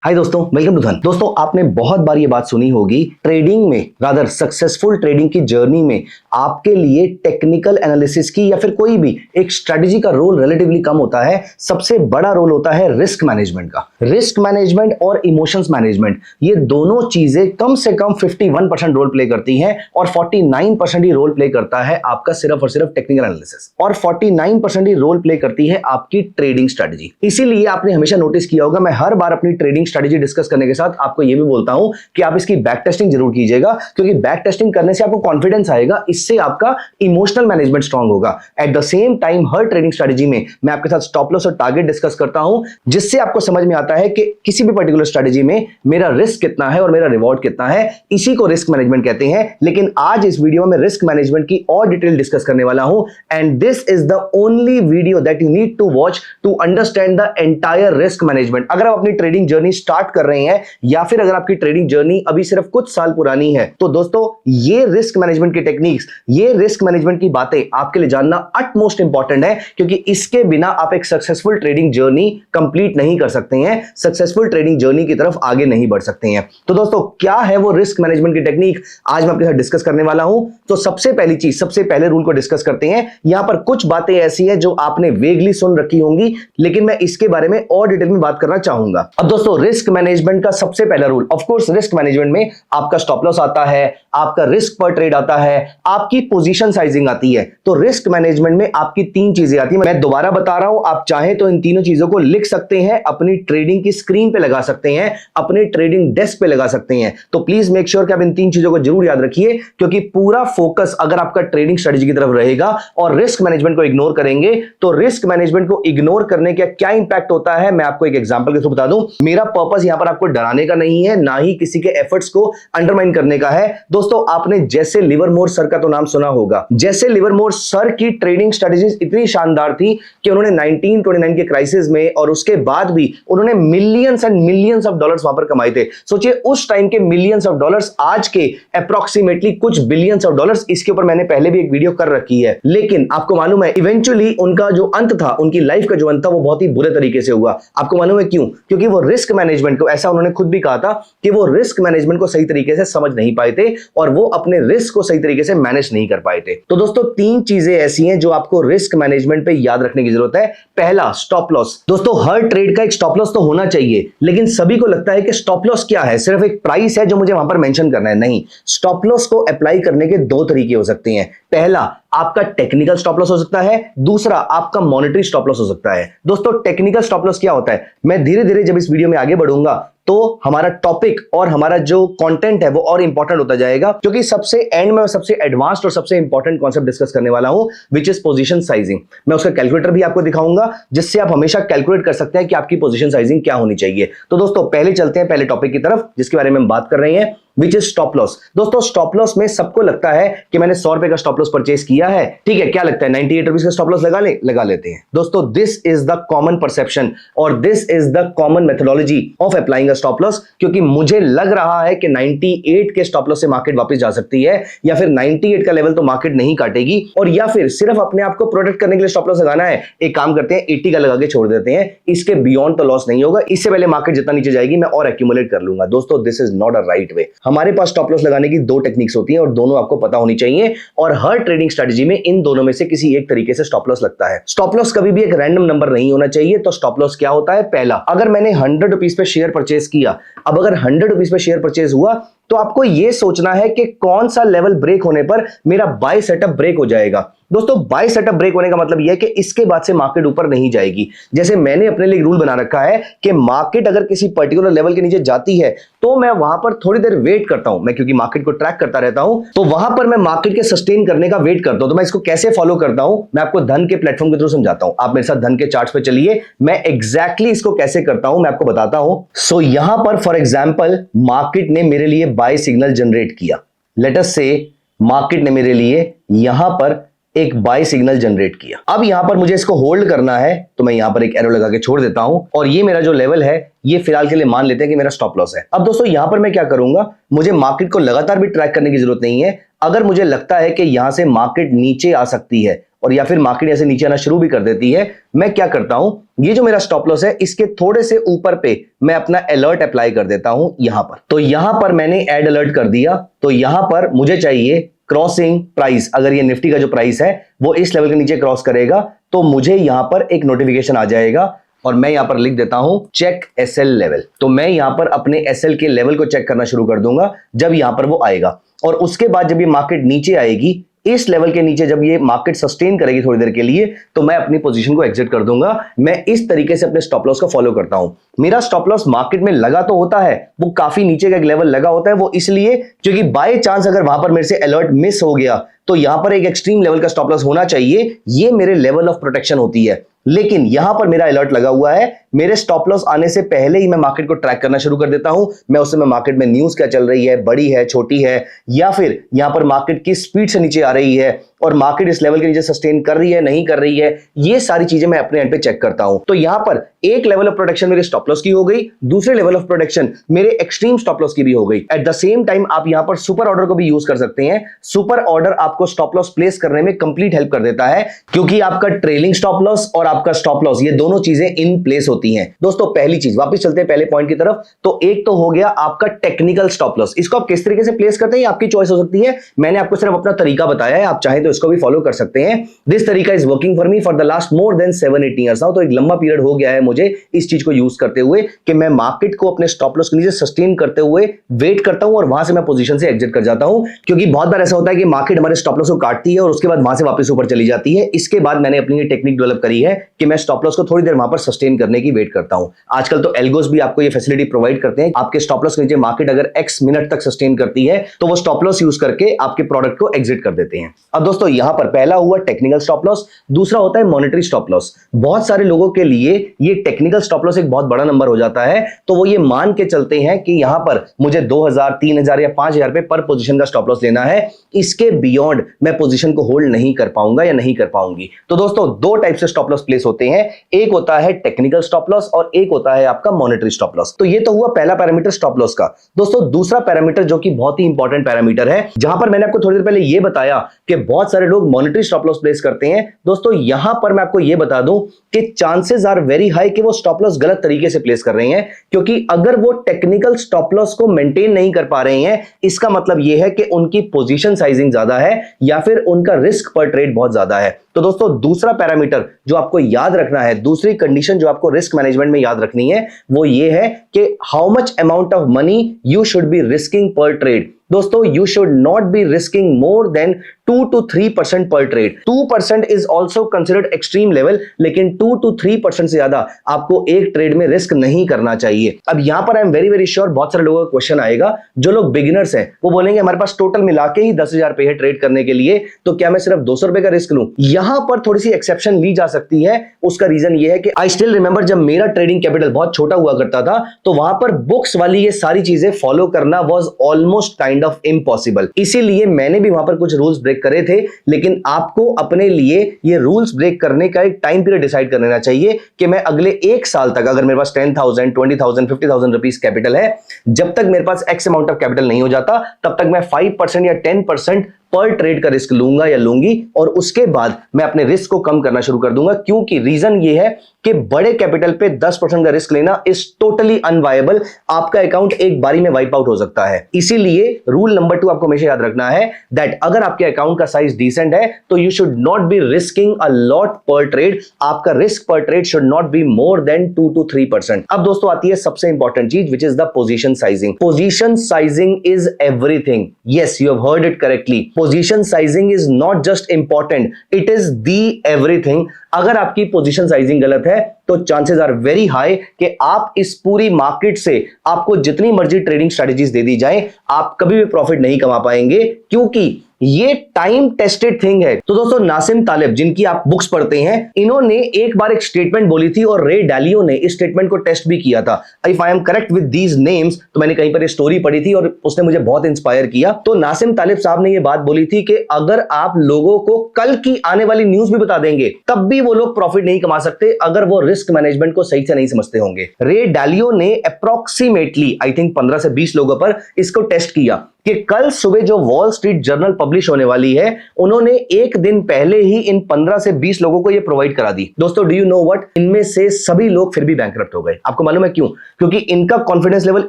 हाय दोस्तों, welcome to धन। दोस्तों, आपने बहुत बार ये बात सुनी होगी, ट्रेडिंग में रादर सक्सेसफुल ट्रेडिंग की जर्नी में आपके लिए टेक्निकल एनालिसिस की या फिर कोई भी एक स्ट्रेटजी का रोल रिलेटिवली कम होता है। सबसे बड़ा रोल होता है रिस्क मैनेजमेंट का। रिस्क मैनेजमेंट और इमोशंस मैनेजमेंट, ये दोनों चीजें कम से कम 51% रोल प्ले करती हैं और 49% ही रोल प्ले करता है आपका सिर्फ और सिर्फ टेक्निकल एनालिसिस, और 49% ही रोल प्ले करती है आपकी ट्रेडिंग स्ट्रेटजी। इसीलिए आपने हमेशा नोटिस किया होगा, मैं हर बार अपनी ट्रेडिंग स्ट्रेटजी डिस्कस करने के साथ आपको यह भी बोलता हूं कि आप इसकी बैक टेस्टिंग जरूर कीजिएगा, क्योंकि बैक टेस्टिंग करने से आपको कॉन्फिडेंस आएगा, इससे आपका इमोशनल मैनेजमेंट स्ट्रांग होगा। At the same time her trading strategy में मैं आपके साथ स्टॉप लॉस और टारगेट डिस्कस करता हूं, जिससे आपको समझ में आता है कि किसी भी पर्टिकुलर स्ट्रेटजी में मेरा रिस्क कितना है और मेरा रिवॉर्ड कितना है। इसी को रिस्क मैनेजमेंट कहते हैं। लेकिन आज इस वीडियो में रिस्क मैनेजमेंट की और डिटेल डिस्कस करने वाला हूं, and this is the only video that you need to watch to understand the entire risk management. अगर आप अपनी ट्रेडिंग जर्नी स्टार्ट कर रहे हैं या फिर अगर आपकी ट्रेडिंग जर्नी अभी सिर्फ कुछ साल पुरानी है, तो दोस्तों ये रिस्क मैनेजमेंट की टेक्निक्स, ये रिस्क मैनेजमेंट की बातें आपके लिए जानना अटमोस्ट इंपॉर्टेंट है, क्योंकि इसके बिना आप एक सक्सेसफुल ट्रेडिंग जर्नी कंप्लीट नहीं कर सकते हैं, सक्सेसफुल ट्रेडिंग जर्नी की तरफ आगे नहीं बढ़ सकते हैं। तो दोस्तों, क्या है वो रिस्क मैनेजमेंट की टेक्निक, आज मैं आपके साथ डिस्कस करने वाला हूं। तो सबसे पहली चीज, सबसे पहले रूल को डिस्कस करते हैं। यहां पर कुछ बातें ऐसी हैं जो आपने वेगली सुन रखी होंगी, लेकिन मैं इसके बारे में और डिटेल में बात करना चाहूंगा। अब दोस्तों, रिस्क मैनेजमेंट का सबसे पहला rule, of course risk management में आपका स्टॉप लॉस आता है, आपका रिस्क पर ट्रेड आता है, आपकी पोजीशन साइजिंग आती है। तो रिस्क मैनेजमेंट में आपकी तीन चीजें आती हैं। मैं दोबारा बता रहा हूं, आप चाहें तो इन तीनों चीजों को लिख सकते हैं, अपनी ट्रेडिंग की स्क्रीन पे लगा सकते हैं, अपने ट्रेडिंग डेस्क पे लगा सकते हैं। तो प्लीज मेक श्योर कि आप इन तीन चीजों को जरूर याद रखिए, क्योंकि पूरा फोकस अगर आपका ट्रेडिंग स्ट्रेटजी की तरफ रहेगा और रिस्क मैनेजमेंट को इग्नोर करेंगे, तो रिस्क मैनेजमेंट को इग्नोर करने का क्या इंपैक्ट होता है, मैं आपको एक एग्जांपल के थ्रू बता दूं। मेरा पर्पस यहां पर आपको डराने का नहीं है, ना ही किसी के एफर्ट्स को अंडरमाइन करने का है। दोस्तों, आपने जैसे लिवरमोर सर का तो नाम सुना होगा। जैसे लिवरमोर सर की ट्रेडिंग स्ट्रेटजीज इतनी शानदार थी कि उन्होंने 1929 के क्राइसिस में और उसके बाद भी उन्होंने millions and millions of dollars वहां पर कमाए थे। सोचिए, उस टाइम के मिलियंस ऑफ डॉलर्स, आज के अप्रोक्सीमेटली कुछ बिलियंस ऑफ डॉलर्स। इसके ऊपर मैंने पहले भी एक वीडियो कर रखी है, लेकिन आपको मालूम है इवेंचुअली उनका जो अंत था, उनकी लाइफ का जो अंत था, वो बहुत ही बुरे तरीके से हुआ। आपको मालूम है क्यों? क्योंकि वो रिस्क मैनेजमेंट को, ऐसा उन्होंने खुद भी कहा था कि वो रिस्क मैनेजमेंट को सही तरीके से समझ नहीं पाए थे और वो अपने रिस्क को सही तरीके से मैनेज नहीं कर पाए थे। तो दोस्तों, तीन चीजें ऐसी हैं जो आपको रिस्क मैनेजमेंट पे याद रखने की जरूरत है। पहला, स्टॉप लॉस। दोस्तों, हर ट्रेड का एक स्टॉप लॉस तो होना चाहिए, लेकिन सभी को लगता है कि स्टॉप लॉस क्या है, सिर्फ एक प्राइस है जो मुझे वहां पर मेंशन करना है। नहीं, स्टॉप लॉस को अप्लाई करने के दो तरीके हो सकते हैं। पहला, आपका टेक्निकल स्टॉप लॉस हो सकता है, दूसरा आपका मॉनेटरी स्टॉप लॉस हो सकता है। दोस्तों, टेक्निकल स्टॉप लॉस क्या होता है, मैं धीरे धीरे जब इस वीडियो में आगे बढ़ूंगा तो हमारा टॉपिक और हमारा जो कंटेंट है वो और इंपॉर्टेंट होता जाएगा, क्योंकि सबसे एंड में सबसे एडवांस्ड और सबसे इंपॉर्टेंट कॉन्सेप्ट डिस्कस करने वाला हूं, विच इज पोजीशन साइजिंग। मैं उसका कैलकुलेटर भी आपको दिखाऊंगा, जिससे आप हमेशा कैलकुलेट कर सकते हैं कि आपकी पोजीशन साइजिंग क्या होनी चाहिए। तो दोस्तों, पहले चलते हैं पहले टॉपिक की तरफ, जिसके बारे में हम बात कर रहे हैं, विच इज स्टॉप लॉस। दोस्तों, स्टॉप लॉस में सबको लगता है कि मैंने 100 रुपए का स्टॉप लॉस परचेज किया है, ठीक है, क्या लगता है 98 रुपीज का स्टॉप लॉस लगा लेते हैं। दोस्तों, this is the common perception और this is the common methodology of applying a stop loss, क्योंकि मुझे लग रहा है कि 98 के स्टॉप लॉस से मार्केट वापस जा सकती है, या फिर 98 का लेवल तो मार्केट नहीं काटेगी, और या फिर सिर्फ अपने आप को प्रोटेक्ट करने के लिए स्टॉप लॉस लगाना है। एक काम करते हैं, 80 का लगा के छोड़ देते हैं, इसके बियॉन्ड तो लॉस नहीं होगा, इससे पहले मार्केट जितना नीचे जाएगी मैं और एक्यूमुलेट कर लूंगा। दोस्तों, this is not a right way. हमारे पास स्टॉप लॉस लगाने की दो टेक्निक्स होती हैं और दोनों आपको पता होनी चाहिए, और हर ट्रेडिंग स्ट्रेटजी में इन दोनों में से किसी एक तरीके से स्टॉप लॉस लगता है। स्टॉप लॉस कभी भी एक रैंडम नंबर नहीं होना चाहिए। तो स्टॉप लॉस क्या होता है? पहला, अगर मैंने 100 रुपीज पे शेयर परचेज किया, अब अगर 100 रुपीज पे शेयर परचेज हुआ, तो आपको यह सोचना है कि कौन सा लेवल ब्रेक होने पर मेरा बाय सेटअप ब्रेक हो जाएगा। दोस्तों, बाय सेटअप ब्रेक होने का मतलब यह है कि इसके बाद से मार्केट ऊपर नहीं जाएगी। जैसे मैंने अपने लिए रूल बना रखा है कि मार्केट अगर किसी पर्टिकुलर लेवल के नीचे जाती है तो मैं वहां पर थोड़ी देर वेट करता हूं। मैं क्योंकि मार्केट को ट्रैक करता रहता हूं, तो वहां पर मैं मार्केट के सस्टेन करने का वेट करता हूं। तो मैं इसको कैसे फॉलो करता हूं, मैं आपको धन के प्लेटफॉर्म के थ्रू समझाता हूं। आप मेरे साथ धन के चार्ट्स पे चलिए, मैं एग्जैक्टली इसको कैसे करता हूं मैं आपको बताता हूं। सो यहां पर फॉर एग्जांपल मार्केट ने मेरे लिए बाय सिग्नल जनरेट किया। लेट अस से मार्केट ने मेरे लिए यहां पर एक बाय सिग्नल जनरेट किया। अब यहां पर मुझे इसको होल्ड करना है, तो मैं यहां पर एक एरो लगा के छोड़ देता हूं, और ये मेरा जो लेवल है ये फिलहाल के लिए मान लेते हैं कि मेरा स्टॉप लॉस है। अब दोस्तों, यहां पर मैं क्या करूंगा, मुझे मार्केट को लगातार भी ट्रैक करने की जरूरत नहीं है। अगर मुझे लगता है कि यहां से मार्केट नीचे आ सकती है और या फिर मार्केट ऐसे नीचे आना शुरू भी कर देती है, मैं क्या करता हूं, ये जो मेरा स्टॉप लॉस है इसके थोड़े से ऊपर पे मैं अपना अलर्ट अप्लाई कर देता हूं यहां पर। तो यहां पर मैंने ऐड अलर्ट कर दिया, तो यहां पर मुझे चाहिए क्रॉसिंग प्राइस, अगर ये निफ्टी का जो प्राइस है वो इस लेवल के नीचे क्रॉस करेगा तो मुझे यहां पर एक नोटिफिकेशन आ जाएगा और मैं यहां पर लिख देता हूं चेक एसएल लेवल। तो मैं यहां पर अपने एसएल के लेवल को चेक करना शुरू कर दूंगा जब यहां पर वो आएगा, और उसके बाद जब ये मार्केट नीचे आएगी इस लेवल के नीचे, जब ये मार्केट सस्टेन करेगी थोड़ी देर के लिए, तो मैं अपनी पोजीशन को एग्जिट कर दूंगा। मैं इस तरीके से अपने स्टॉप लॉस को फॉलो करता हूं। मेरा स्टॉप लॉस मार्केट में लगा तो होता है, वो काफी नीचे का एक लेवल लगा होता है, वो इसलिए क्योंकि बाय चांस अगर वहां पर मेरे से अलर्ट मिस हो गया तो यहां पर एक एक्सट्रीम लेवल का स्टॉप लॉस होना चाहिए, ये मेरे लेवल ऑफ प्रोटेक्शन होती है। लेकिन यहां पर मेरा अलर्ट लगा हुआ है, मेरे स्टॉप लॉस आने से पहले ही मैं मार्केट को ट्रैक करना शुरू कर देता हूं। मैं उस समय मार्केट में न्यूज क्या चल रही है, बड़ी है, छोटी है, या फिर यहां पर मार्केट की स्पीड से नीचे आ रही है और मार्केट इस लेवल के नीचे सस्टेन कर रही है, नहीं कर रही है, ये सारी चीजें मैं अपने एंड पे चेक करता हूं। तो यहां पर एक लेवल ऑफ प्रोटेक्शन मेरे स्टॉप लॉस की हो गई, दूसरे लेवल ऑफ प्रोटेक्शन मेरे एक्सट्रीम स्टॉप लॉस की भी हो गई। एट द सेम टाइम आप यहां पर सुपर ऑर्डर को भी यूज कर सकते हैं। सुपर ऑर्डर आपको स्टॉप लॉस प्लेस करने में कंप्लीट हेल्प कर देता है, क्योंकि आपका ट्रेलिंग स्टॉप लॉस और आपका स्टॉप लॉस ये दोनों चीजें इन प्लेस होती हैं। दोस्तों पहली चीज, वापस चलते हैं पहले पॉइंट की तरफ, तो एक तो हो गया आपका टेक्निकल स्टॉप लॉस। इसको आप किस तरीके से प्लेस करते हैं आपकी चॉइस हो सकती है, मैंने आपको सिर्फ अपना तरीका बताया है, आप चाहें तो इसको भी फॉलो कर सकते हैं। दिस तरीका is working for me for the last more than 7-8 years now. तो एक लंबा पीरियड हो गया है मुझे इस चीज को यूज करते हुए कि मैं मार्केट को अपने स्टॉप लॉस के नीचे सस्टेन करते हुए वेट करता हूं और वहां से मैं पोजीशन से एग्जिट कर जाता हूं, क्योंकि बहुत बार ऐसा होता है कि मार्केट हमारे स्टॉप लॉस को काटती है और उसके बाद वहां से वापस ऊपर चली जाती है। इसके बाद मैंने अपनी टेक्निक डेवलप करी है कि मैं स्टॉप लॉस को थोड़ी देर वहां पर सस्टेन करने की वेट करता हूं। आजकल तो एल्गोस भी आपको ये फैसिलिटी प्रोवाइड करते हैं, आपके स्टॉप लॉस के नीचे मार्केट अगर x मिनट तक सस्टेन करती है तो वो स्टॉप लॉस यूज करके आपके प्रोडक्ट को एग्जिट कर देते हैं। अब दोस्तों यहां पर पहला हुआ टेक्निकल स्टॉप लॉस, दूसरा होता है मॉनेटरी स्टॉप लॉस। बहुत सारे लोगों के लिए ये टेक्निकल स्टॉप लॉस एक बहुत बड़ा नंबर हो जाता है, तो वो ये मान के चलते हैं कि यहां पर मुझे 2000, 3000 या 5000 पे पर पोजीशन का स्टॉप लॉस लेना है, इसके बियॉन्ड मैं पोजीशन को होल्ड नहीं कर पाऊंगा या नहीं कर पाऊंगी। तो दोस्तों दो टाइप से स्टॉप लॉस प्लेस होते हैं, एक होता है टेक्निकल स्टॉप लॉस और एक होता है आपका मॉनेटरी स्टॉप लॉस। तो ये तो हुआ पहला पैरामीटर स्टॉप लॉस का। दोस्तों दूसरा पैरामीटर जो कि बहुत ही इंपॉर्टेंट पैरामीटर है, जहां पर मैंने आपको थोड़ी देर पहले ये बताया कि बहुत सारे लोग मॉनेटरी स्टॉप लॉस प्लेस करते हैं, दोस्तों यहां पर मैं आपको ये बता दूं कि चांसेस आर वेरी हाई कि वो स्टॉप लॉस गलत तरीके से प्लेस कर रहे हैं, क्योंकि अगर वो टेक्निकल स्टॉप लॉस को मेंटेन नहीं कर पा रहे हैं, इसका मतलब यह है कि उनकी पोजीशन साइजिंग ज्यादा है या फिर उनका रिस्क पर ट्रेड बहुत ज्यादा है। तो दोस्तों दूसरा पैरामीटर जो आपको याद रखना है, दूसरी कंडीशन जो आपको रिस्क मैनेजमेंट में याद रखनी है, वो ये है कि how much amount of money you should be risking पर ट्रेड। दोस्तों you should not be risking more than 2 to 3% पर trade. 2% is also considered extreme level, लेकिन 2 to 3% से ज्यादा आपको एक ट्रेड में रिस्क नहीं करना चाहिए। अब यहां पर I am very very sure बहुत सारे लोगों का क्वेश्चन आएगा, जो लोग बिगिनर्स हैं वो बोलेंगे हमारे पास टोटल मिला के ही 10,000 रुपए है ट्रेड करने के लिए, तो क्या मैं सिर्फ 200 रुपए का रिस्क लूं? यहां पर थोड़ी सी एक्सेप्शन ली जा सकती है। उसका रीजन ये है कि आई स्टिल रिमेंबर जब मेरा ट्रेडिंग कैपिटल बहुत छोटा हुआ करता था, तो वहां पर बुक्स वाली ये सारी चीजें फॉलो करना was almost kind of impossible. इसीलिए मैंने भी वहां पर कुछ रूल्स ब्रेक करे थे, लेकिन आपको अपने लिए ये रूल्स ब्रेक करने का एक टाइम पीरियड डिसाइड कर लेना चाहिए कि मैं अगले एक साल तक, अगर मेरे पास 10,000, 20,000, 50,000 रुपीज कैपिटल है, जब तक मेरे पास एक्स अमाउंट ऑफ कैपिटल नहीं हो जाता, तब तक मैं 5% या 10% पर ट्रेड का रिस्क लूंगा या लूंगी, और उसके बाद मैं अपने रिस्क को कम करना शुरू कर दूंगा, क्योंकि रीजन ये है कि बड़े कैपिटल पे 10% का रिस्क लेना इज टोटली अनवायबल। आपका अकाउंट एक बारी में वाइप आउट हो सकता है। इसीलिए रूल नंबर 2 आपको हमेशा याद रखना है दैट अगर आपके अकाउंट का साइज डिसेंट है तो you should not be risking a lot पर ट्रेड। आपका रिस्क पर trade should not be more than 2 to 3%। अब दोस्तों आती है सबसे इंपॉर्टेंट चीज, which is the position sizing. Position sizing is everything. Yes, you have heard it correctly. Position sizing is not just important, it is the everything. अगर आपकी position sizing गलत है तो चांसेस आर वेरी हाई कि आप इस पूरी market से आपको जितनी मर्जी ट्रेडिंग स्ट्रेटजीज दे दी जाए, आप कभी भी प्रॉफिट नहीं कमा पाएंगे, क्योंकि ये टाइम टेस्टेड थिंग है। तो दोस्तों नासिम तालिब, जिनकी आप बुक्स पढ़ते हैं, इन्होंने एक बार एक स्टेटमेंट बोली थी और रे डालियो ने इस स्टेटमेंट को टेस्ट भी किया था। If I am correct with these names, तो मैंने कहीं पर ये स्टोरी पढ़ी थी और उसने मुझे बहुत इंस्पायर किया। तो नासिम तालिब साहब ने ये बात बोली थी कि अगर आप लोगों को कल की आने वाली न्यूज भी बता देंगे, तब भी वो लोग प्रॉफिट नहीं कमा सकते अगर वो रिस्क मैनेजमेंट को सही से नहीं समझते होंगे। रे डालियो ने अप्रोक्सीमेटली आई थिंक 15 से 20 लोगों पर इसको टेस्ट किया कि कल सुबह जो वॉल स्ट्रीट जर्नल पब्लिश होने वाली है, उन्होंने एक दिन पहले ही इन 15 से 20 लोगों को ये प्रोवाइड करा दी। दोस्तों, डू यू नो व्हाट, इनमें से सभी लोग फिर भी बैंकरप्ट हो गए। आपको मालूम है क्यों? क्योंकि इनका कॉन्फिडेंस लेवल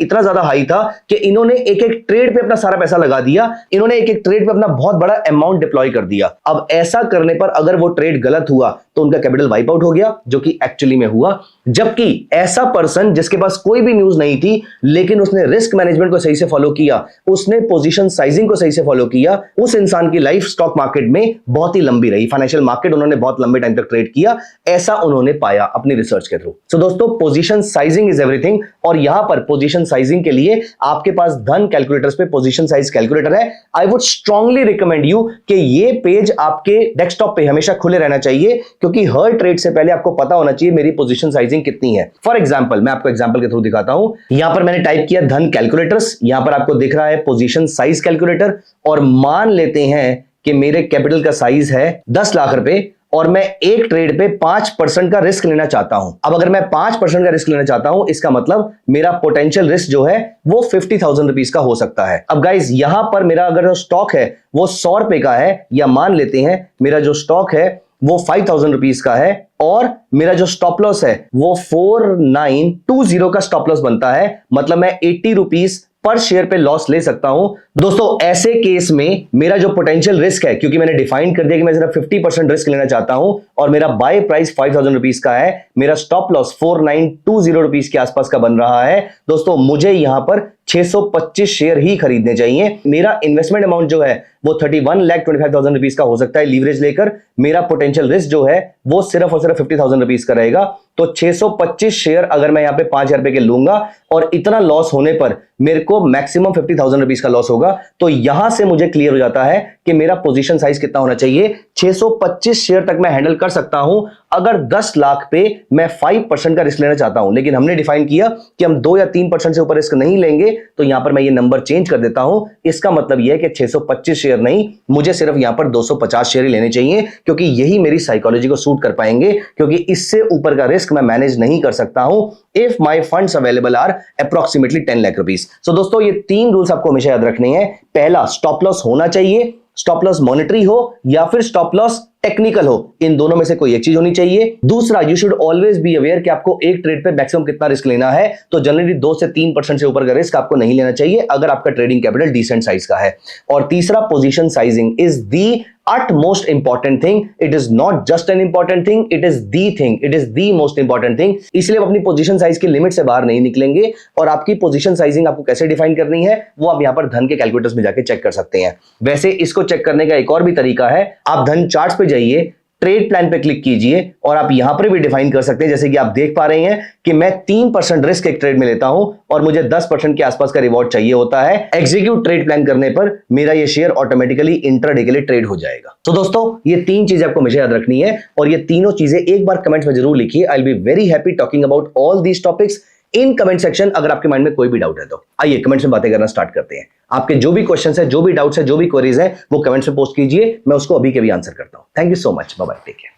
इतना ज्यादा हाई था कि इन्होंने एक एक ट्रेड पे अपना सारा पैसा लगा दिया, इन्होंने एक एक ट्रेड पे अपना बहुत बड़ा अमाउंट डिप्लॉय कर दिया। अब ऐसा करने पर अगर वो ट्रेड गलत हुआ तो उनका कैपिटल वाइप आउट हो गया, जो कि एक्चुअली में हुआ। जबकि ऐसा पर्सन जिसके पास कोई भी न्यूज नहीं थी, लेकिन उसने रिस्क मैनेजमेंट को सही से फॉलो किया, उसने पोजीशन साइजिंग को सही से फॉलो किया, उस इंसान की लाइफ स्टॉक मार्केट में बहुत ही लंबी रही। फाइनेंशियल मार्केट उन्होंने बहुत लंबे टाइम तक ट्रेड किया, ऐसा उन्होंने पाया अपनी रिसर्च के थ्रू। सो दोस्तों, पोजीशन साइजिंग इज एवरीथिंग। और यहां पर पोजीशन साइजिंग के लिए आपके पास धन कैलकुलेटर्स पे पोजीशन साइज कैलकुलेटर है। I would strongly recommend you कि ये पेज आपके डेस्कटॉप पे हमेशा खुले रहना चाहिए, क्योंकि हर ट्रेड से पहले आपको पता होना चाहिए मेरी पोजीशन साइजिंग कितनी है। फॉर एग्जांपल, मैं आपको एग्जांपल के थ्रू दिखाता हूं। यहां पर मैंने टाइप किया धन कैलकुलेटर्स, यहां पर आपको दिख रहा है पोजीशन साइज कैलकुलेटर, और मान लेते हैं कि मेरे कैपिटल का साइज है 10 लाख रुपए और मैं एक ट्रेड पे 5% का रिस्क लेना चाहता हूं। अब अगर मैं 5% का रिस्क लेना चाहता हूं, इसका मतलब मेरा पोटेंशियल रिस्क जो है वो 50,000 रुपीज का हो सकता है। अब गाइज, यहां पर मेरा अगर जो स्टॉक है वो 100 रुपए का है, या मान लेते हैं मेरा जो स्टॉक है वो 5,000 रुपीज का है, और मेरा जो स्टॉप लॉस है वो 4920 का स्टॉप लॉस बनता है, मतलब मैं 80 रुपीज पर शेयर पे लॉस ले सकता हूं। दोस्तों, ऐसे केस में मेरा जो पोटेंशियल रिस्क है, क्योंकि मैंने डिफाइन कर दिया कि मैं सिर्फ 50% रिस्क लेना चाहता हूं, और मेरा बाय प्राइस 5,000 रुपीज का है, मेरा स्टॉप लॉस 4920 रुपीज के आसपास का बन रहा है। दोस्तों, मुझे यहां पर 625 शेयर ही खरीदने चाहिए। मेरा इन्वेस्टमेंट अमाउंट जो है वो 31,25,000 रुपीज का हो सकता है लीवरेज लेकर। मेरा पोटेंशियल रिस्क जो है वो सिर्फ और सिर्फ 50,000 रुपीज का रहेगा। तो 625 शेयर अगर मैं यहां पे 5,000 रुपए के लूंगा, और इतना लॉस होने पर मेरे को मैक्सिमम 50,000 रुपीज का लॉस होगा, तो यहां से मुझे क्लियर हो जाता है कि मेरा पोजीशन साइज कितना होना चाहिए। 625 शेयर तक मैं हैंडल कर सकता हूं अगर 10 लाख पे मैं 5% का रिस्क लेना चाहता हूं। लेकिन हमने डिफाइन किया कि हम 2 या 3% से ऊपर रिस्क नहीं लेंगे, तो यहां पर मैं ये नंबर चेंज कर देता हूं। इसका मतलब यह है कि 625 शेयर नहीं, मुझे सिर्फ यहां पर 250 शेयर ही लेने चाहिए, क्योंकि यही मेरी साइकोलॉजी को सूट कर पाएंगे, क्योंकि इससे ऊपर का रिस्क मैं मैनेज नहीं कर सकता हूं if my funds available are approximately 10 lakh rupees. So दोस्तों, ये 3 रूल्स आपको हमेशा याद रखने हैं। पहला, स्टॉप लॉस होना चाहिए, स्टॉप लॉस मॉनेटरी हो या फिर स्टॉप लॉस टेक्निकल हो, इन दोनों में से कोई एक चीज होनी चाहिए। दूसरा, you should always be aware कि आपको एक ट्रेड पे मैक्सिमम कितना रिस्क लेना है। तो जनरली 2 से 3% से ऊपर का रिस्क आपको नहीं लेना चाहिए अगर आपका ट्रेडिंग कैपिटल डिसेंट साइज का है। और तीसरा, position sizing is the utmost important thing. It is not just an important thing, it is the thing, it is the most important thing. इसलिए आप अपनी पोजीशन साइज की लिमिट से बाहर नहीं निकलेंगे। और आपकी पोजीशन साइजिंग आपको कैसे डिफाइन करनी है वो आप यहां पर धन के कैलकुलेटर्स में जाके चेक कर सकते हैं। वैसे इसको चेक करने का एक और भी तरीका है, आप धन चार्ट्स पे जाइए, ट्रेड प्लान पे क्लिक कीजिए, और आप यहां पर भी डिफाइन कर सकते हैं, जैसे कि आप देख पा रहे हैं कि मैं 3% रिस्क एक ट्रेड में लेता हूं और मुझे 10% के आसपास का रिवॉर्ड चाहिए होता है। एग्जीक्यूट ट्रेड प्लान करने पर मेरा ये शेयर ऑटोमेटिकली इंट्राडे के लिए ट्रेड हो जाएगा। तो दोस्तों, ये 3 चीजें आपको हमेशा याद रखनी है, और ये तीनों चीजें एक बार कमेंट्स में जरूर लिखिए। I will be very happy talking about all these topics in comment section. अगर आपके माइंड में कोई भी डाउट है तो आइए कमेंट्स में बातें करना स्टार्ट करते हैं। आपके जो भी क्वेश्चंस है, जो भी डाउट्स है, जो भी क्वेरीज है, वो कमेंट्स में पोस्ट कीजिए, मैं उसको अभी के भी आंसर करता हूं। Thank you so much, bye bye, take care.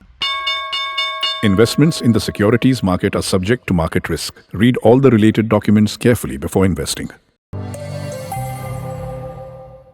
Investments in the securities market are subject to market risk. Read all the related documents carefully before investing.